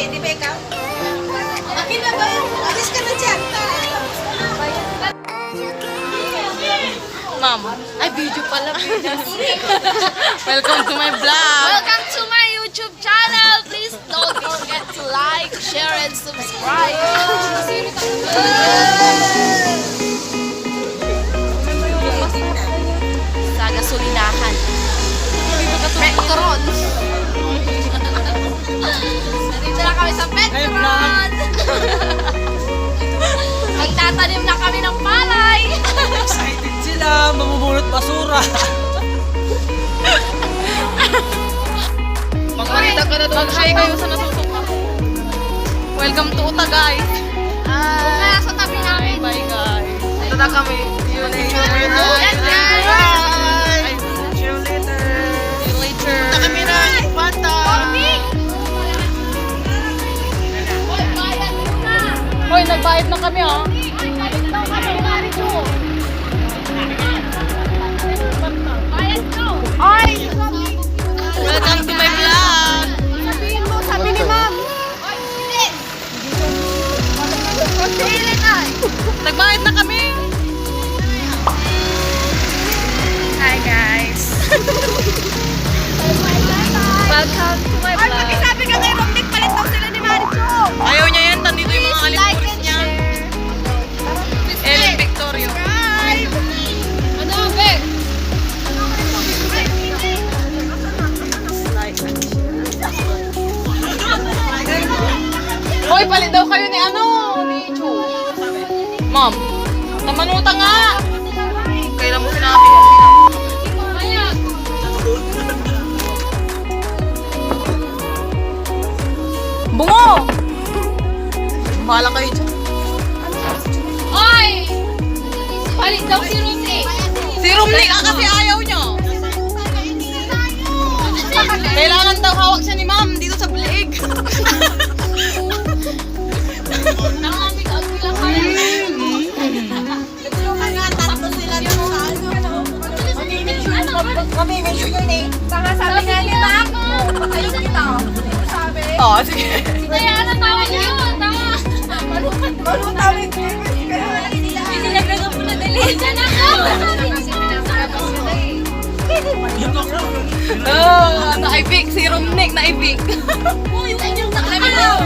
di ba ikaw? Akin na ba yun? Alis ka na dyan. Ma'am. Ay, video pala. Welcome to my vlog. Welcome to my YouTube channel. Please don't forget to like, share, and subscribe. Sa gasolinahan. Petron. Nandito na kami sa Petron. Magtatanim na kami ng palay. Excited sila, mamumulot basura. Magmarita ka na doon. Hi kayo sa nasusuka. Welcome to Uta, guys. Kaya sa tabi namin. Bye, guys. Ito na kami. See you later. Yan, guys. Bye. See you later. See you later. Punta kami na, Fanta. Hoy, nagbayad na kami, ha? Welcome to my vlog. Sabi ni ma'am. Nagbayad na kami. Hi, guys. Welcome to my Ay, vlog. pag-isabi ka kay Romnick, palit daw sila ni Maricho. Ayaw niya yan. Nandito yung mga alipulis niya. Ellen Victorio. Ano, Bek? Hoy, palit daw kayo ni ano? Ni Chu. Ma'am, namanuta nga. Kailan mo sinabi? Bungo! Bahala kayo dyan. Oy! Palit daw si Romnick. Si Romnick kasi ayaw niya. Kailangan daw hawak siya ni ma'am dito sa bliig. Nakakapit-out sila kaya. Tatlo sila doon sa ano. Mamimensyon yun eh. Saka sabi nga ni ma'am, patayin kita. Sabi. Oo, sige. Kaya ano tawag yun? Malutawin ko. Hindi nagdaga po na dali. Diyan ako! Oh, naibig. Si Romnick naibig. Uy, yung nakakalaw!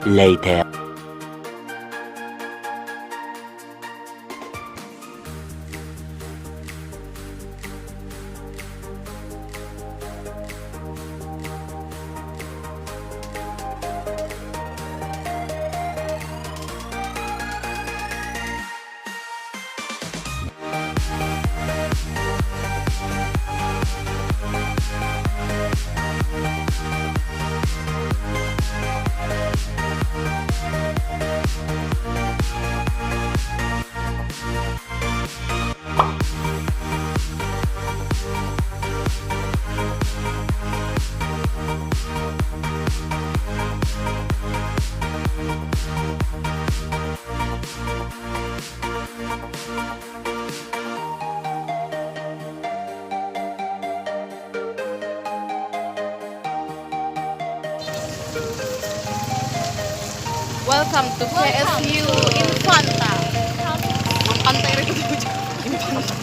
Later. Welcome to KSU Infanta. Ang pantay rin ko dyan. Infanta.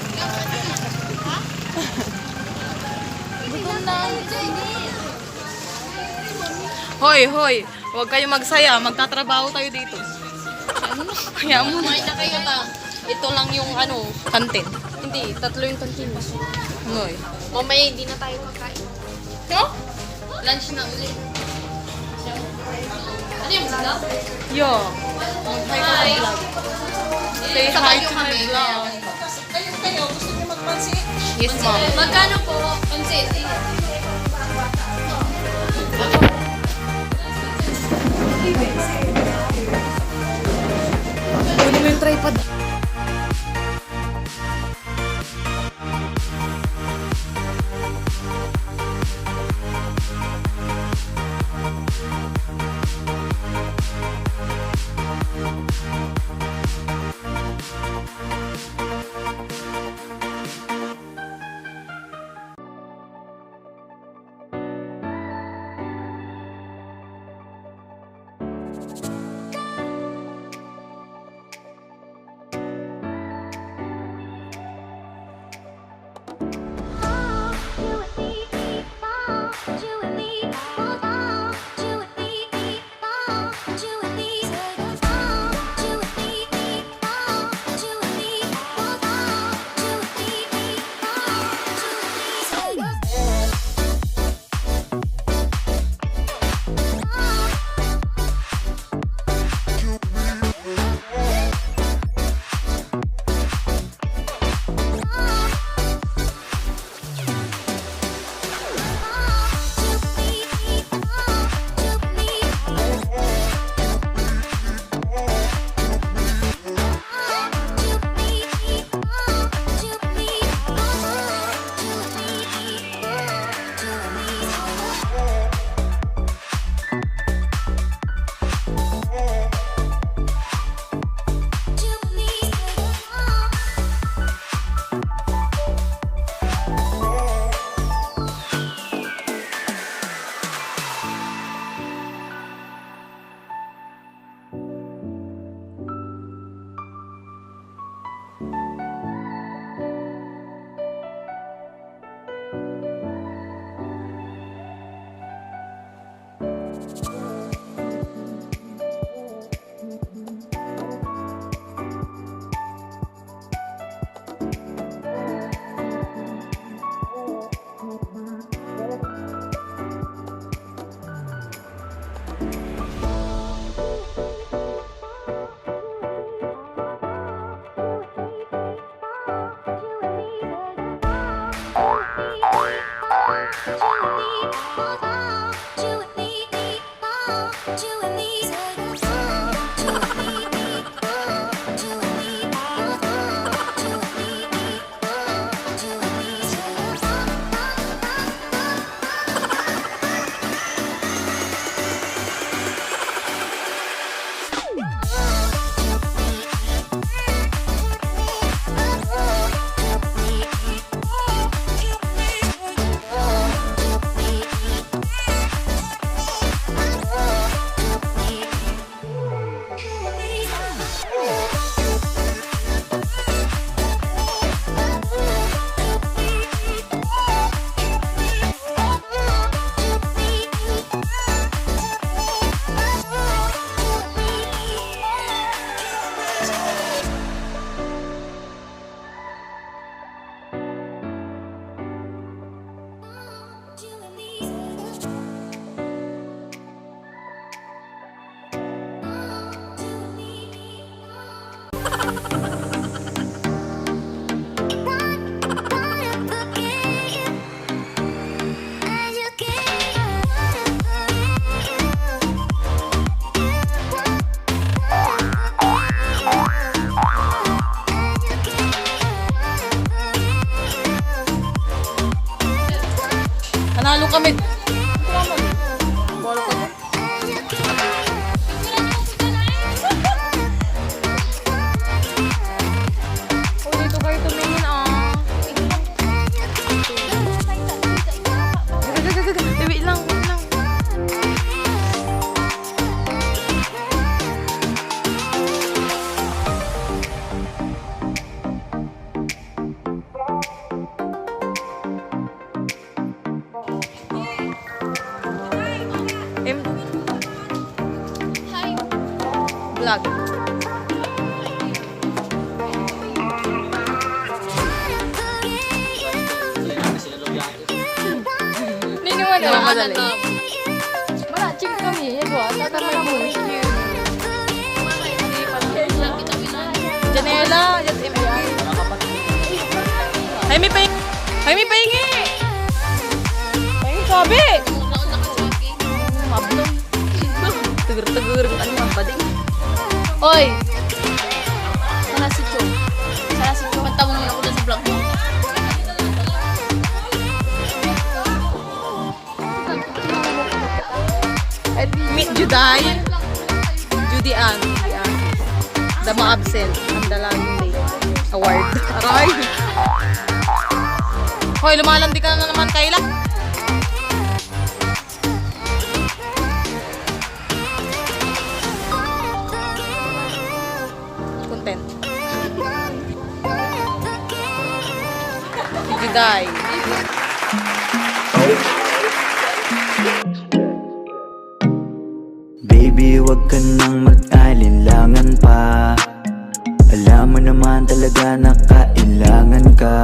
Gutom na. Hoy, hoy. Huwag kayo magsaya. Magtatrabaho tayo dito. Kaya mo. Kumain na kayo ba? Ito lang yung ano, kantin. Hindi, tatlo yung kantin mo. Hoy. Mamaya hindi na tayo kakain. No? Lunch na ulit. Ano yung vlog? Yo. Mag-hi ka Hi. sa vlog. Say hi to my vlog. Kayo, gusto niyo magpansin? Yes, ma'am. Magkano po? Pansit. tripod. Nanalo kami. Oh, dito kayo tumingin ah. Wait lang, wait lang. Vlog. Ninuwan na madali. Wala, ching kami. Ito ah, tatamay mo. Janela, just imagine. Ay, may pahingi. Ay, may pahingi. Pahingi sabi. Mablong. Tegur-tegur. Ano yung bading? Oy! Juday. Judy Ann. Dama Absent. Ang dalangin day. Award. Aray. Hoy, lumalandi ka na naman, Kayla. Content. Si Juday. Baby, wag ka nang mag-alinlangan pa. Alam mo naman talaga na kailangan ka.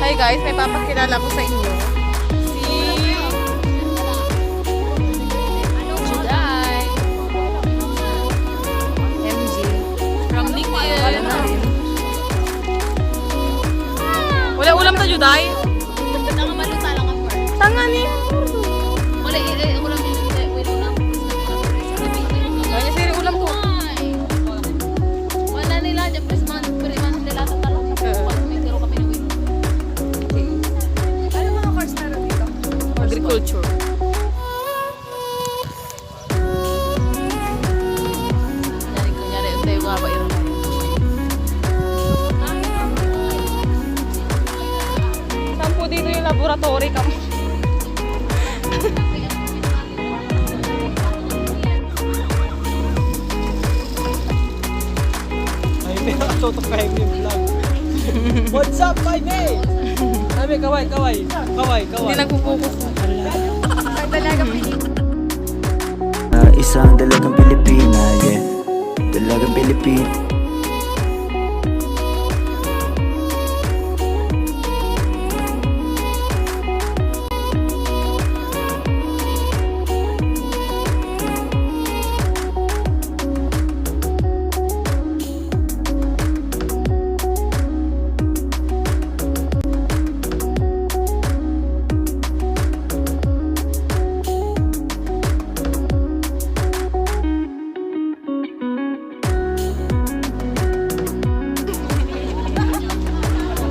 Hi guys, may papakilala ko sa inyo. Si Juday. MJ. From Liquid. Wala ulam ta Juday? Tanga maluta lang ang part. Tanga ni. Wala ulam din. Wala ulam. Kanya siri ulam ko. Wala nila. Japres man. Puriman nila sa talong. Pag may tiro kami ng win. Ano mga course na rin dito? Agriculture. Kunyari, tayo nga ba yun? Sampo dito yung laboratory kami. Ay, may nakatutok kayo yung vlog. What's up, my man? Sabi, kaway. Hindi nagpo-focus. Isang dalagang Pilipina, yeah. Dalagang Pilipina.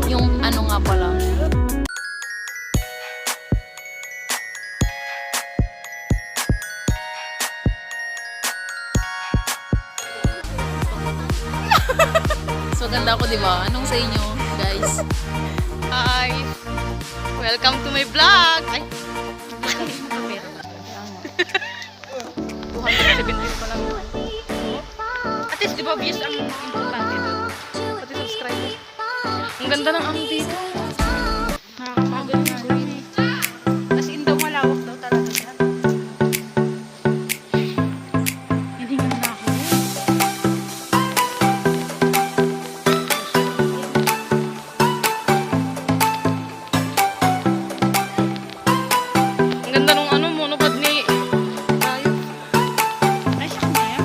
Yung ano nga pala. So ganda ko, di ba? Anong sa inyo, guys? Hi! Welcome to my vlog! Ay! 217 pa lang. At least, di ba, views ang importante doon? Pati subscribers. Ang ganda ng ano dito. Nakakapagod na gawin eh. As in daw, malawak daw talaga yan. Hindi nga na ako. Ang ganda nung ano, monopod ni tayo. Ay, siya na yan.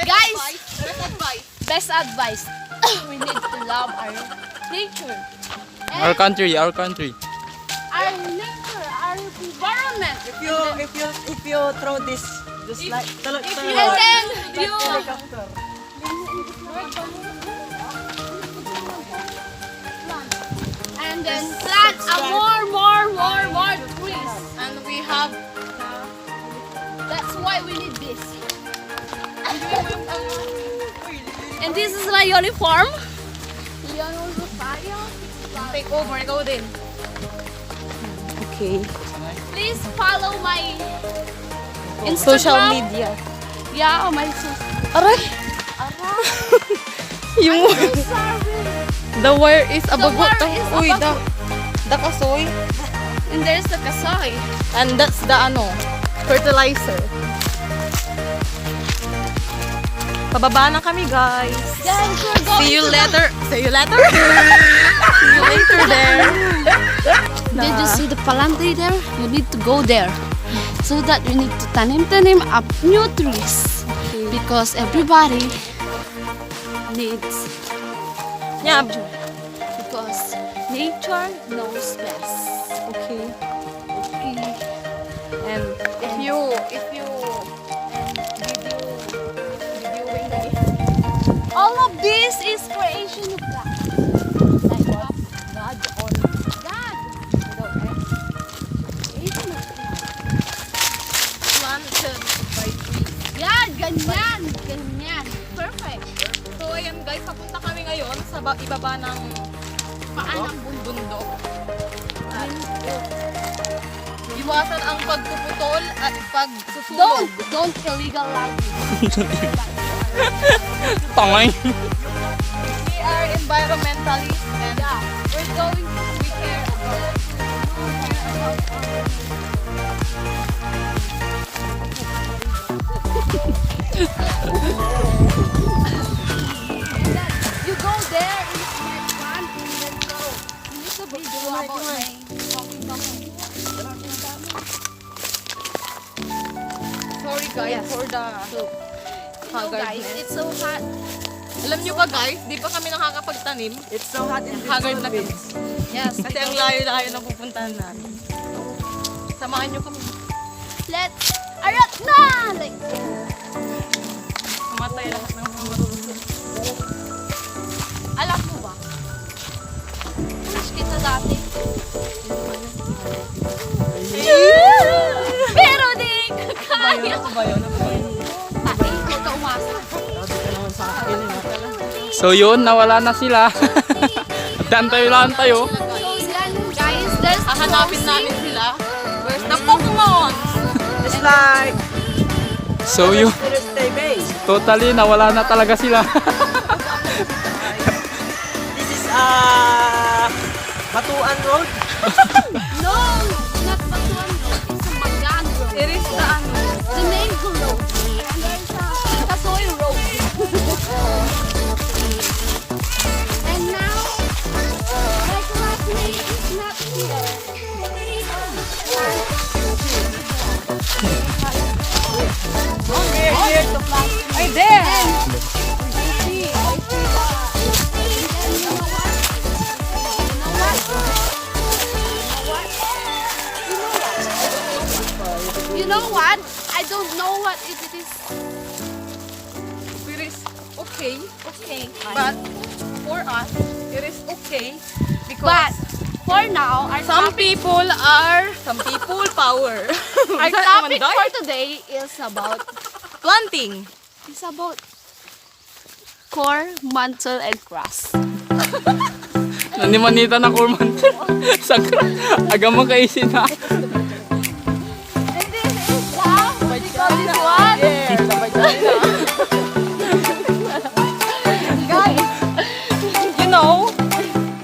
Guys, best advice. We need to love our nature. Our country, our country. Our nature, our environment. If you throw this like And then you and then plant a more trees. And we have That's why we need this. And this is my uniform. take over. Ikaw din. okay. Please follow my Instagram. Social media. Yeah, my social. Aray! Yung Sorry. the wire is abago. wire is Uy, abago. the kasoy. And there's the kasoy. And that's the fertilizer. Pababa na kami, guys. Then we're going See you to later. See you later. See you later there. Did you see the palante there? You need to go there. So that we need to tanim up new trees. Because everybody needs Yeah. because nature knows best. Okay. Okay. And if you All of this is creation of God. Like what? God or God. Creation of God. Planted by trees. Yan, ganyan. Ganyan. Perfect. So ayan guys, papunta kami ngayon sa ibaba ng Paanang bundok. At iwasan ang pagpuputol at pagsusunog. Don't illegal logging. Tangay. We are environmentalists and we're going to we care about You go there in next one and then go. You need to video about my talking. sorry guys for the Guys, it's so hot. Alam nyo ba guys, di pa kami nakakapagtanim. it's so hot in Haggard na kami. Yes. Kasi ang layo-layo na pupuntahan namin. Samahan nyo kami. Let's arat na! Like, Mamatay lahat ng mga marurunod. alam mo ba? Push kita dati. Pero di kaya. Ano ba yun? Ay, huwag ka umasa. So yun, nawala na sila. Dantayo lang tayo. So, yan, guys, there's Hahanapin namin sila. Where's the Pokemon? It's like So yun, Thursday Bay. totally nawala na talaga sila. This is Batuan Road. No, not Batuan Road. It's a Magan Road. It is The Mango Road. And there's a Kasoy Road. And now, my classmate is not here. Ay, there. You know what? I don't know what it is. It is okay. But for us, it is okay. But Because for now, some people power. our topic for today is about Planting. core, mantle, and grass. Nanimanita na kurman. Sakra. Aga mo kaisin na. And this is the what do you call this one? Guys, you know,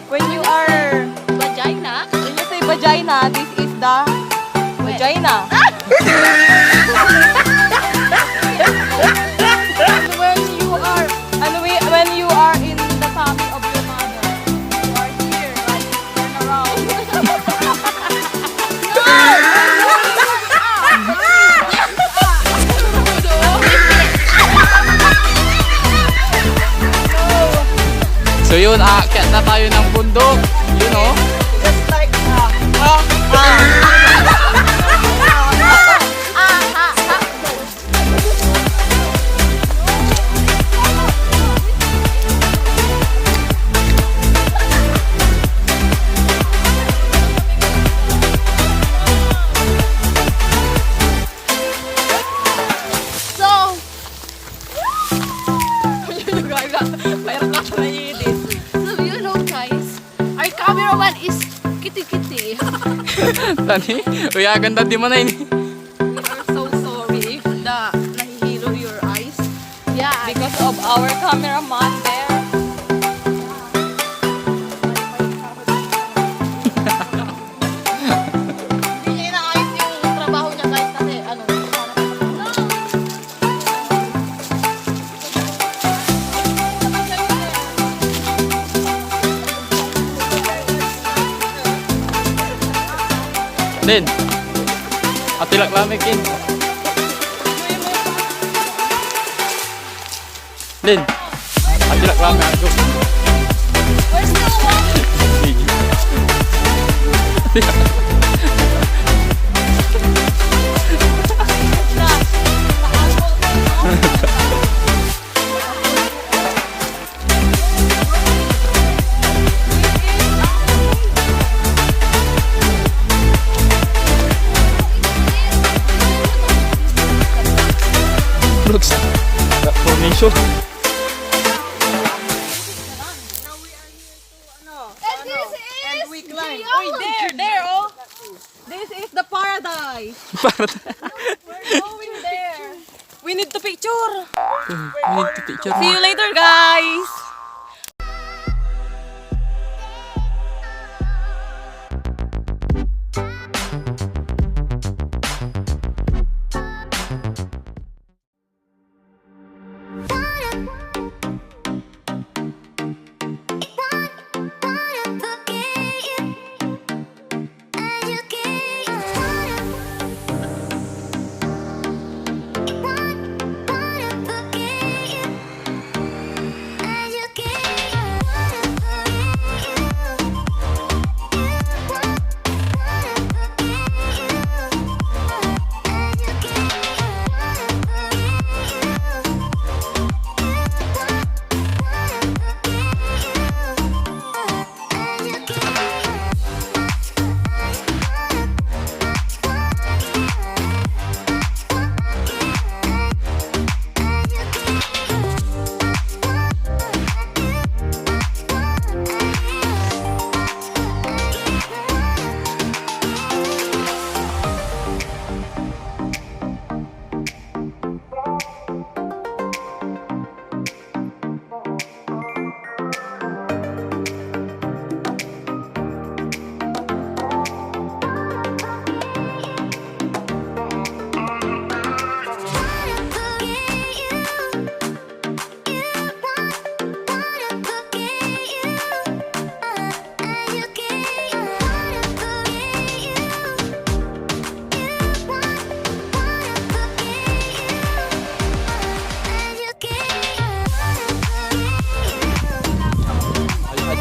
when you Vagina. say vagina, this is the vagina. When you are in the tummy of your mother, you are here, right? Turn around. So yun, aakyat na tayo ng bundok. Yun oh. Just like, So, so you know guys, our cameraman is kitty. Tani, uy, ganda di man ini. I'm so sorry if nahihilo your eyes Yeah, because of our cameraman there. hindi niya inaayos yung trabaho niya guys kasi ano, Din. Atilak lamig kin. Din. Atilak lamig ako. Sige. Looks that formation. And we climb. There, oh. This is the paradise. Para We're going there. We need to picture. we need to picture. See you later, guys.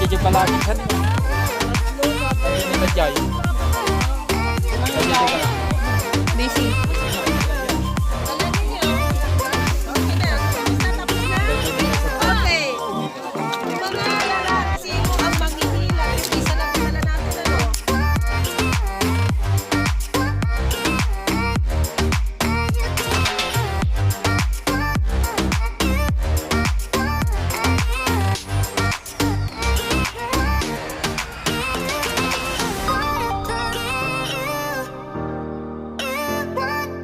Aja palagi kan. Kita jay. Busy. Okay. Mga sino ang manghihila? Isa lang pala natin ano. What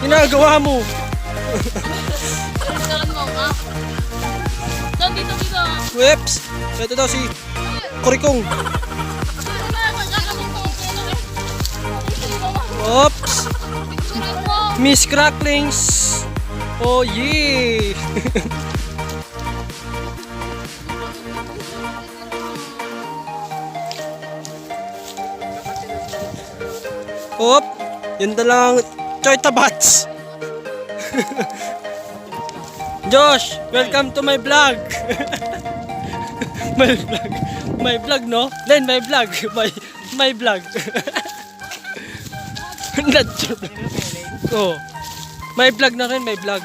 Ginagawa mo. Jalan mo, ha? Doon, dito. Whips. Ito daw si Kurikong. Oops. Miss Cracklings. Oh yeah. Op. Yun na lang. Choy tabats. Josh, welcome to my vlog. My vlog. My vlog, no? Then my vlog. My vlog. Not true. Oh. May vlog na rin, may vlog.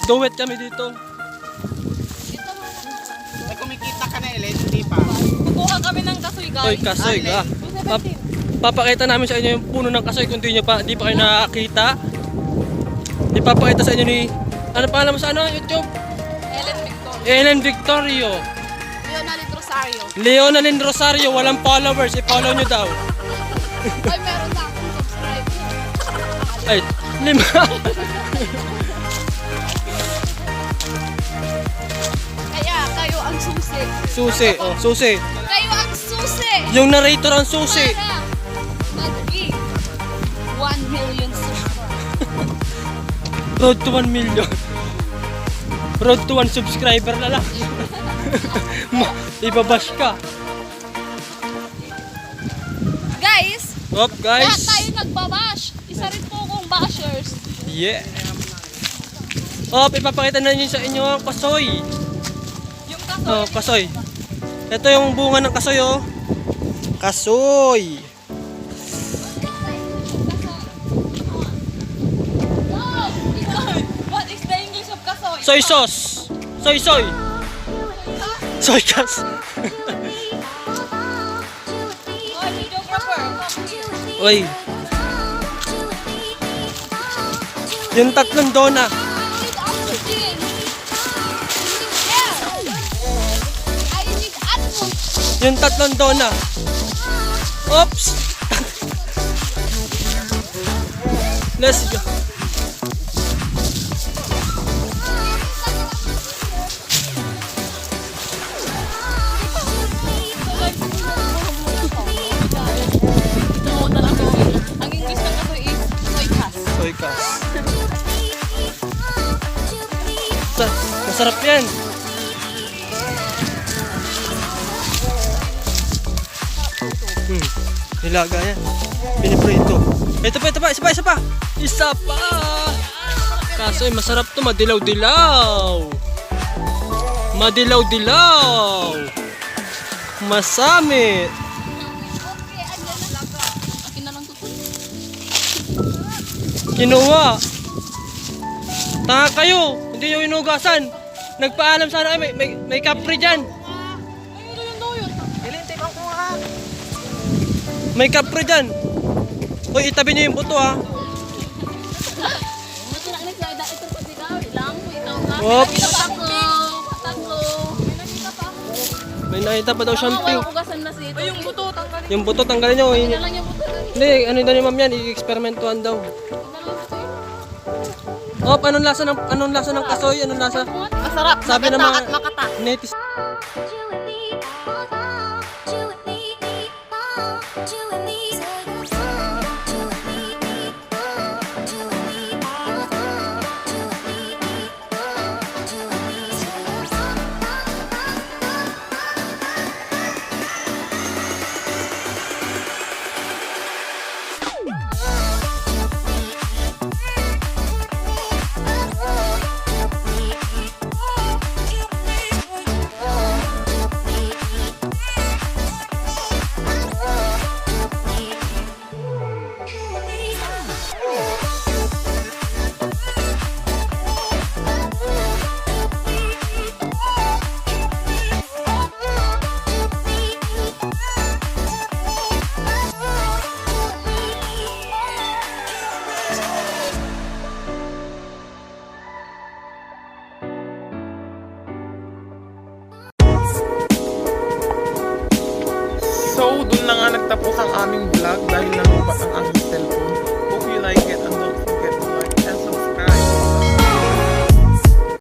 Duet kami dito. Kukuha kami ng kasoy, guys. Oy, kasoy ka. Papakita namin sa inyo yung puno ng kasoy kung di pa kayo nakakita. Ipapakita sa inyo ni ano pangalan mo sa YouTube? Ellen Victorio. Leonalyn Rosario. Leonalyn Rosario, walang followers. I-follow nyo daw. Ay, meron na akong subscribe. Ay, 5. Kaya, kayo ang susi. Susi, oh, susi. Kayo ang susi! Yung narrator ang susi. Para mag-give 1 million subscribers. Road to 1 million. Road to 1 subscriber na lang. Ibabash ka. Guys, Op, lahat guys. tayo nagbabash. Isa rin po kong bashers. Yeah. Op, ipapakita na nyo sa inyo ang kasoy. Yung kasoy. Oh, kasoy. Ito yung bunga ng kasoy, oh. Kasoy. What is the English of kasoy? Soy sauce. Soy. Soy sauce. Oh, videographer. Oy. Yung tatlong dona. Yung tatlong dona. Oops. Let's go. Ang English ng kasoy is soy kas. Soy kas. Masarap yan. Nilaga yan. Piniprito. Ito pa. Isa pa. Kaso masarap to, madilaw-dilaw. Masamit. Akin na lang to. Kinuha. Tanga kayo. Hindi nyo inugasan. Nagpaalam sana. Ay, may kapre dyan. May kapre dyan. Hoy, itabi nyo yung buto, ha. Oops. May nakita pa daw siyang pink. Ay, yung buto, tanggalin. Yung buto, tanggalin nyo. Hindi, ano daw ni ma'am yan? I-experimentuhan daw. Op, anong lasa ng kasoy? Anong lasa? Masarap. Sabi ng Maganda mga at makata. netis.